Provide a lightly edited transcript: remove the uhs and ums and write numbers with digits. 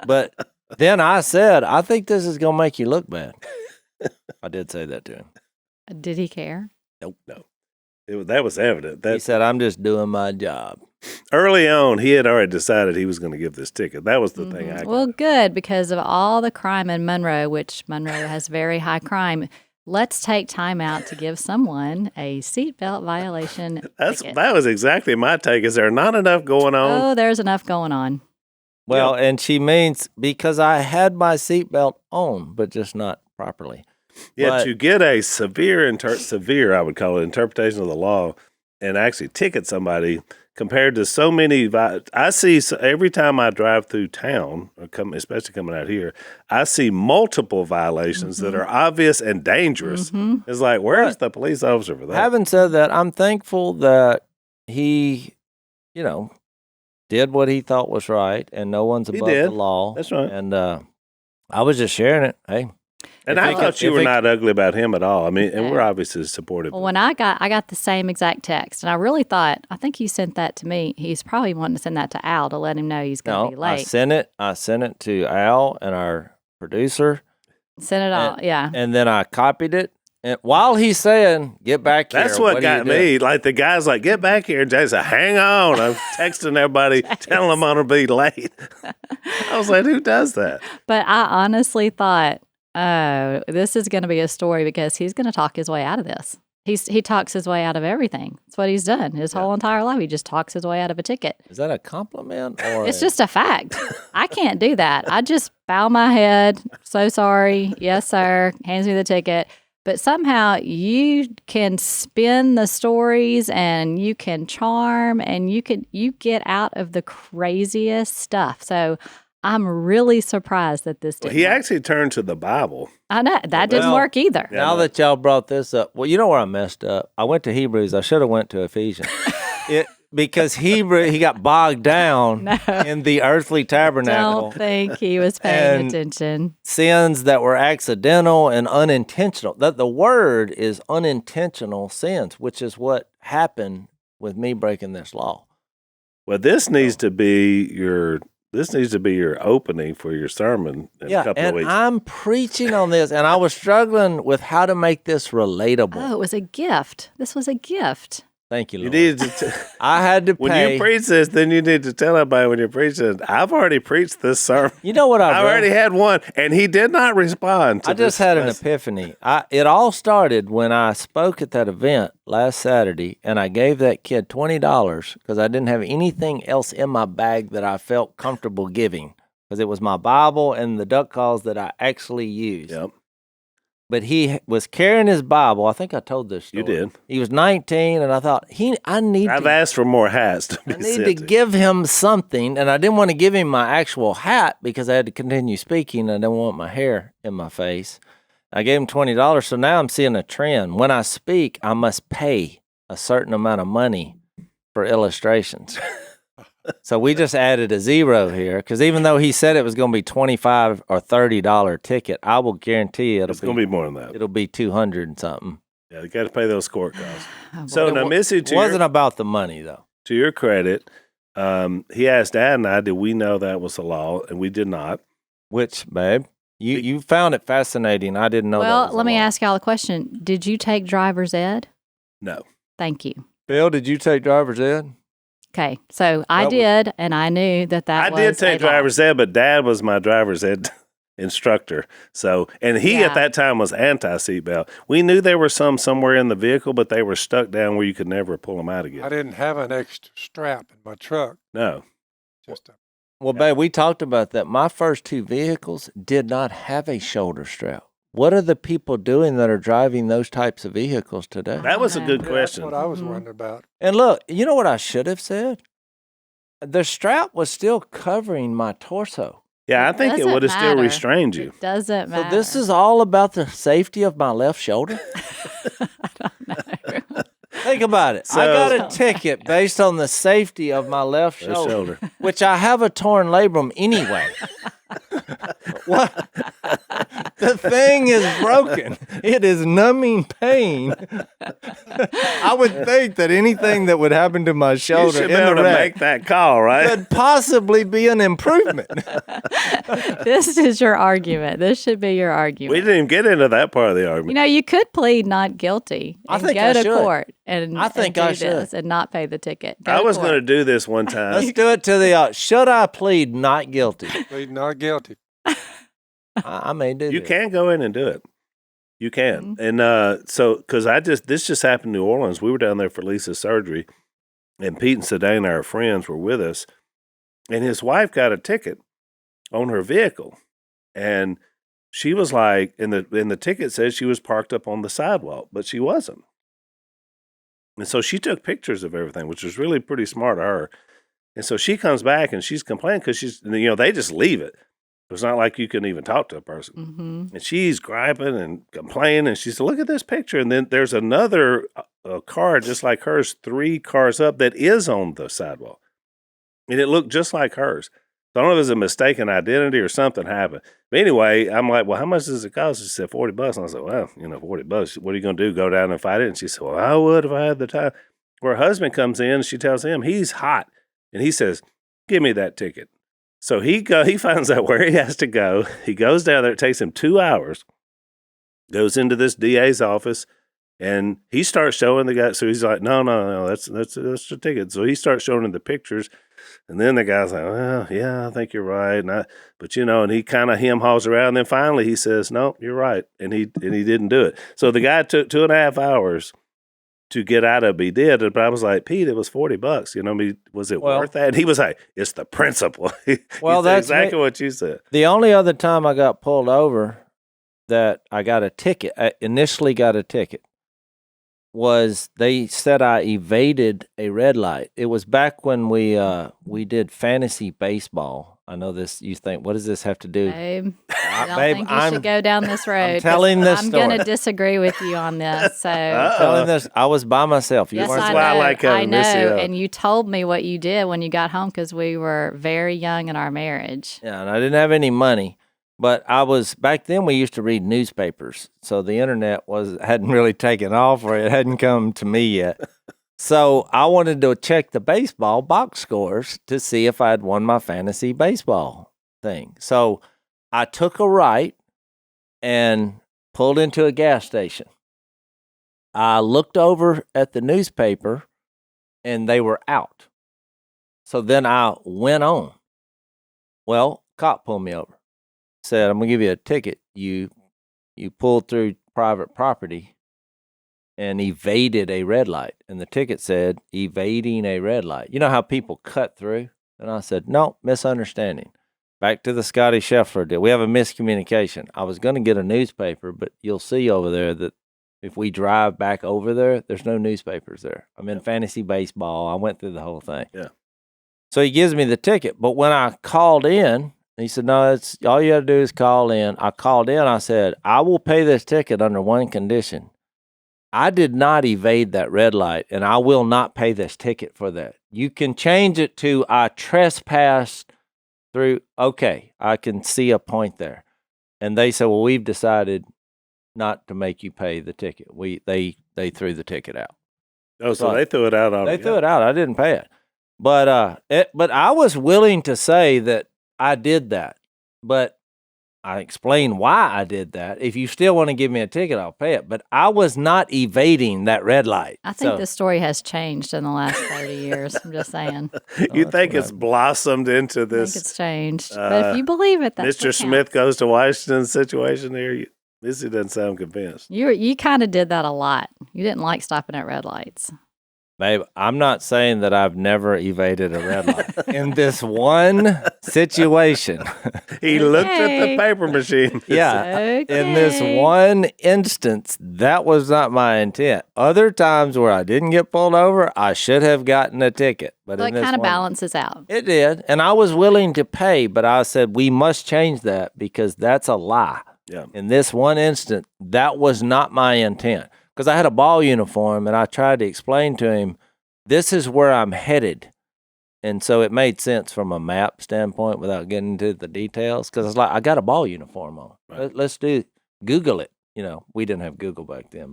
But then I said, I think this is going to make you look bad. I did say that to him. Did he care? Nope. No. That was evident. He said, I'm just doing my job. Early on, he had already decided he was going to give this ticket. That was the thing I got. Well, good, because of all the crime in Monroe, which Monroe has very high crime, let's take time out to give someone a seatbelt violation ticket. That was exactly my take. Is there not enough going on? Oh, there's enough going on. Well, and she means because I had my seatbelt on, but just not properly. Yeah, to get a severe, I would call it, interpretation of the law and actually ticket somebody compared to so many. I see every time I drive through town, especially coming out here, I see multiple violations that are obvious and dangerous. It's like, where's the police officer for that? Having said that, I'm thankful that he, did what he thought was right, and no one's above the law. That's right. And I was just sharing it. Hey. And I thought you were not ugly about him at all. I mean, and we're obviously supportive. Well, when I got the same exact text, and I really thought, I think he sent that to me. He's probably wanting to send that to Al to let him know he's going to be late. I sent it to Al and our producer. Send it all, yeah. And then I copied it. And while he's saying, get back here. That's what got me. Like, the guy's like, get back here. And Jay's like, hang on. I'm texting everybody, telling them I'm going to be late. I was like, who does that? But I honestly thought, oh, this is going to be a story because he's going to talk his way out of this. He talks his way out of everything. That's what he's done his whole entire life. He just talks his way out of a ticket. Is that a compliment? Or it's just a fact. I can't do that. I just bow my head. So sorry. Yes, sir. Hands me the ticket. But somehow you can spin the stories and you can charm and you get out of the craziest stuff. So I'm really surprised that this didn't He work. actually turned to the Bible. I know. That didn't work either. Now that y'all brought this up, well, you know where I messed up? I went to Hebrews. I should have went to Ephesians. Because he got bogged down in the earthly tabernacle. Don't think he was paying attention. Sins that were accidental and unintentional. The word is unintentional sins, which is what happened with me breaking this law. Well, this needs to be your opening for your sermon in a couple of weeks. I'm preaching on this, and I was struggling with how to make this relatable. Oh, it was a gift. This was a gift. Thank you, Lord. You needed to I had to pay. When you preach this, then you need to tell everybody when you're preaching, I've already preached this sermon. You know what I already had one, and he did not respond to I just had an epiphany. It all started when I spoke at that event last Saturday, and I gave that kid $20 because I didn't have anything else in my bag that I felt comfortable giving, because it was my Bible and the duck calls that I actually used. Yep. But he was carrying his Bible. I think I told this story. You did. He was 19, and I thought, I've asked for more hats. I need to give him something, and I didn't want to give him my actual hat because I had to continue speaking. I didn't want my hair in my face. I gave him $20, so now I'm seeing a trend. When I speak, I must pay a certain amount of money for illustrations. So we just added a zero here, because even though he said it was going to be $25 or $30 ticket, I will guarantee you it's going to be more than that. It'll be 200 and something. Yeah, you got to pay those court costs. So now, Missy, it wasn't about the money though. To your credit, he asked Dad and I, did we know that was the law, and we did not. Which, babe, you found it fascinating. I didn't know. Well, let me ask y'all a question. Did you take driver's ed? No. Thank you. Bill, did you take driver's ed? Okay, so I did, and I knew that was I did take driver's ed, but Dad was my driver's ed instructor. So, and he at that time was anti-seatbelt. We knew there were some somewhere in the vehicle, but they were stuck down where you could never pull them out again. I didn't have an extra strap in my truck. No. Well, babe, we talked about that. My first two vehicles did not have a shoulder strap. What are the people doing that are driving those types of vehicles today? That was a good question. That's what I was wondering about. And look, you know what I should have said? The strap was still covering my torso. Yeah, I think it would have still restrained you. It doesn't matter. So this is all about the safety of my left shoulder? I don't know. Think about it. I got a ticket based on the safety of my left shoulder, which I have a torn labrum anyway. What? The thing is broken. It is numbing pain. I would think that anything that would happen to my You shoulder should in be able the to wreck make that call, right? could possibly be an improvement. This is your argument. This should be your argument. We didn't even get into that part of the argument. You could plead not guilty I and think go I to should. court and, I think and I do this should. and not pay the ticket. Go I to was court. going to do this one time. Let's do it to the should I plead not guilty? Plead not guilty. I may do You this. can go in and do it. You can. Mm-hmm. And so, because this just happened in New Orleans. We were down there for Lisa's surgery, and Pete and Sedaine, our friends, were with us. And his wife got a ticket on her vehicle. And she was like, and the ticket says she was parked up on the sidewalk, but she wasn't. And so she took pictures of everything, which was really pretty smart of her. And so she comes back and she's complaining because they just leave it. It's not like you can even talk to a person. Mm-hmm. And she's griping and complaining. And she said, look at this picture. And then there's another car just like hers, 3 cars up, that is on the sidewalk. And it looked just like hers. So I don't know if it was a mistaken identity or something happened. But anyway, I'm like, well, how much does it cost? She said, $40. And I said, well, $40. What are you going to do? Go down and fight it? And she said, well, I would if I had the time. Her husband comes in and she tells him he's hot. And he says, give me that ticket. So he finds out where he has to go. He goes down there. It takes him 2 hours. Goes into this DA's office, and he starts showing the guy. So he's like, no, that's the ticket. So he starts showing him the pictures, and then the guy's like, well, yeah, I think you're right. And he kind of hem-haws around. And then finally he says, no, you're right, and he didn't do it. So the guy took 2.5 hours to get out of it. He did, but I was like, Pete, it was $40. Was it worth that? And he was like, it's the principle. Well, said that's exactly what you said. The only other time I got pulled over that I got a ticket, I initially got a ticket, was they said I evaded a red light. It was back when we did fantasy baseball. I know this. You think, what does this have to do? Babe, I don't Babe, think you should go down this road. 'cause telling this I'm going story. to disagree with you on this. So Telling this, I was by myself. You yes, weren't. I That's know. why I like having know. Missy up. And you told me what you did when you got home because we were very young in our marriage. Yeah, and I didn't have any money. But back then we used to read newspapers. So the internet hadn't really taken off, or it hadn't come to me yet. So I wanted to check the baseball box scores to see if I had won my fantasy baseball thing. So I took a right and pulled into a gas station. I looked over at the newspaper and they were out. So then I went on. Well, cop pulled me over. Said, I'm going to give you a ticket. You pulled through private property and evaded a red light. And the ticket said, evading a red light. You know how people cut through? And I said, no, misunderstanding. Back to the Scotty Scheffler deal. We have a miscommunication. I was going to get a newspaper, but you'll see over there that if we drive back over there, there's no newspapers there. I'm in fantasy baseball. I went through the whole thing. Yeah. So he gives me the ticket. But when I called in, he said, no, it's all you got to do is call in. I called in. I said, I will pay this ticket under one condition. I did not evade that red light, and I will not pay this ticket for that. You can change it to I trespassed through. Okay, I can see a point there. And they said, well, we've decided not to make you pay the ticket. They threw the ticket out. Oh, so Right. they threw it out already. They threw it out. I didn't pay it. But I was willing to say that I did that. But I explained why I did that. If you still want to give me a ticket, I'll pay it. But I was not evading that red light. I think So- this story has changed in the last 30 years. I'm just saying. You that's think what it's blossomed into I think this it's changed. But if you believe it, that's Mr. what Smith counts. goes to Washington situation here? Missy doesn't sound convinced. You kind of did that a lot. You didn't like stopping at red lights. Babe, I'm not saying that I've never evaded a red light. In this one situation, He looked at the Okay. paper machine. yeah, Okay. in this one instance, that was not my intent. Other times where I didn't get pulled over, I should have gotten a ticket. But Well, in it this kind of one- balances out. It did. And I was willing to pay, but I said, we must change that because that's a lie. Yeah. In this one instant, that was not my intent. Because I had a ball uniform and I tried to explain to him, this is where I'm headed. And so it made sense from a map standpoint without getting into the details. Because it's like, I got a ball uniform on. Right. Let's Google it. We didn't have Google back then.